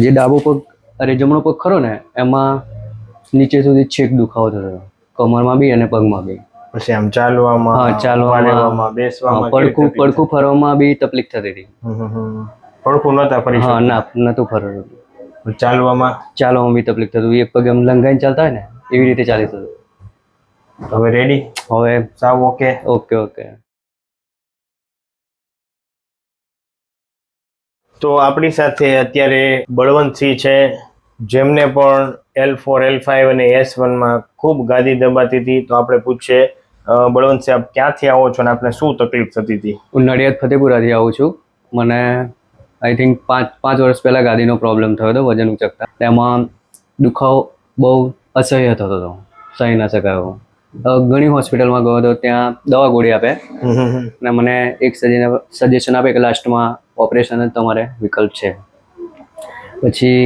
જે ડાબો પગ અરે જમણો પગ ખરો ને એમાં નીચે સુધી છેક દુખાવો થતો હતો, કમરમાં બી અને પગમાં બી. પછી આમ ચાલવામાં, હા, ચાલવામાં, બેસવામાં, પડખું ફરવામાં બી તકલીફ થતી હતી. પડખું નતા ફરી હા, શકતા. નતું ફરતું. ચાલવામાં બી તકલીફ થતું. એક પગ એમ લંગાઈને ચાલતા હોય ને એવી રીતે ચાલી થતું. હવે રેડી? હવે સાવ ઓકે? ઓકે. તો આપણી સાથે અત્યારે બળવંતસિંહ છે, જેમને પણ L4, L5 અને S1 માં ખૂબ ગાદી દબાતી હતી. તો આપણે પૂછીએ, બળવંતસિંહ, આપ ક્યાંથી આવો છો અને આપને શું તકલીફ થતી હતી? હું નડિયાદ ફતેપુરાથી આવું છું. મને આઈ થિંક 5 વર્ષ પહેલાં ગાદીનો પ્રોબ્લેમ થયો હતો, વજન ઉચકતા. તેમાં દુખાવો બહુ અસહ્ય થતો હતો, સહી ના શકાયો. ઘણી હોસ્પિટલમાં ગયો હતો, ત્યાં દવા ગોળી આપે અને મને એક સજેશન આપે કે લાસ્ટમાં ઓપરેશન જ તમારે વિકલ્પ છે. પછી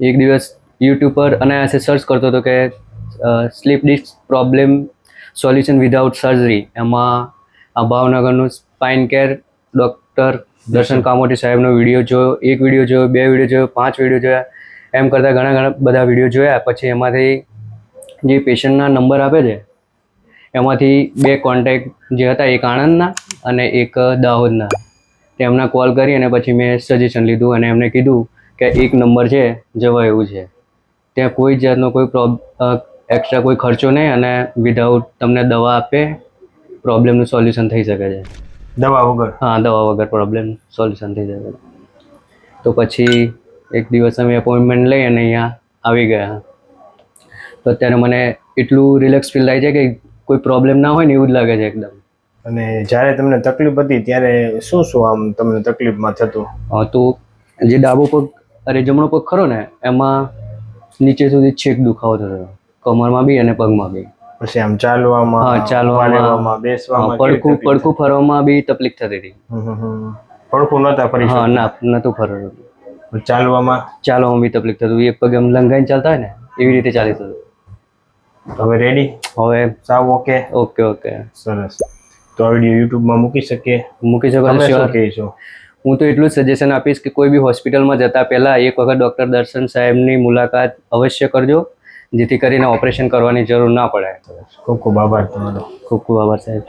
એક દિવસ યુટ્યુબ પર અનાયાસે સર્ચ કરતો હતો કે slip disc problem solution without surgery. એમાં આ ભાવનગરનું સ્પાઇન કેર ડૉક્ટર દર્શન કામોટી સાહેબનો વિડીયો જોયો, 1 વિડીયો જોયો, 2 વિડીયો જોયો, 5 વિડીયો જોયા. એમ કરતાં ઘણા બધા વિડીયો જોયા. પછી એમાંથી જે પેશન્ટના નંબર આપે છે એમાંથી 2 કોન્ટેક્ટ જે હતા, એક આણંદના અને એક દાહોદના, તેમના કોલ કરી અને પછી મેં સજેશન લીધું અને એમને કીધું કે 1 નંબર છે, જવા એવું છે. ત્યાં કોઈ જાતનો એક્સ્ટ્રા કોઈ ખર્ચો નહીં અને વિધાઉટ તમને દવા આપે, પ્રોબ્લેમનું સોલ્યુશન થઈ શકે છે. દવા વગર? હા, દવા વગર પ્રોબ્લેમ સોલ્યુશન થઈ શકે. તો પછી એક દિવસ અમે એપોઇન્ટમેન્ટ લઈ અને અહીંયા આવી ગયા. તો અત્યારે મને એટલું રિલેક્સ ફીલ થાય છે કે કોઈ પ્રોબ્લેમ ના હોય ને એવું જ લાગે છે એકદમ. અને જ્યારે તમને તકલીફ હતી ત્યારે શું આમ તમને તકલીફમાં થતું? તો જે ડાબો પગ અરે જમણો પગ ખરો ને એમાં નીચે સુધી છેક દુખાવો થતો હતો, કમરમાં બી અને પગમાં બી. પછી આમ ચાલવામાં, બેસવામાં, પડખું ફરવામાં બી તકલીફ થતી હતી. પડખું નતા ફરી શકતા. નતું ફરતું. ચાલવામાં બી તકલીફ થતું. એક પગ એમ લંગાઈને ચાલતા હોય ને એવી રીતે ચાલી થતું. હવે રેડી? હવે સાવ ઓકે? ઓકે. સરસ. તો આ વિડીયો યુટ્યુબમાં મૂકી શકો છો? હું તો એટલું જ સજેશન આપીશ કે કોઈ બી હોસ્પિટલમાં જતા પહેલા એક વખત ડૉક્ટર દર્શન સાહેબની મુલાકાત અવશ્ય કરજો, જેથી કરીને ઓપરેશન કરવાની જરૂર ના પડે. ખૂબ ખૂબ આભાર તમારો. ખૂબ આભાર સાહેબ.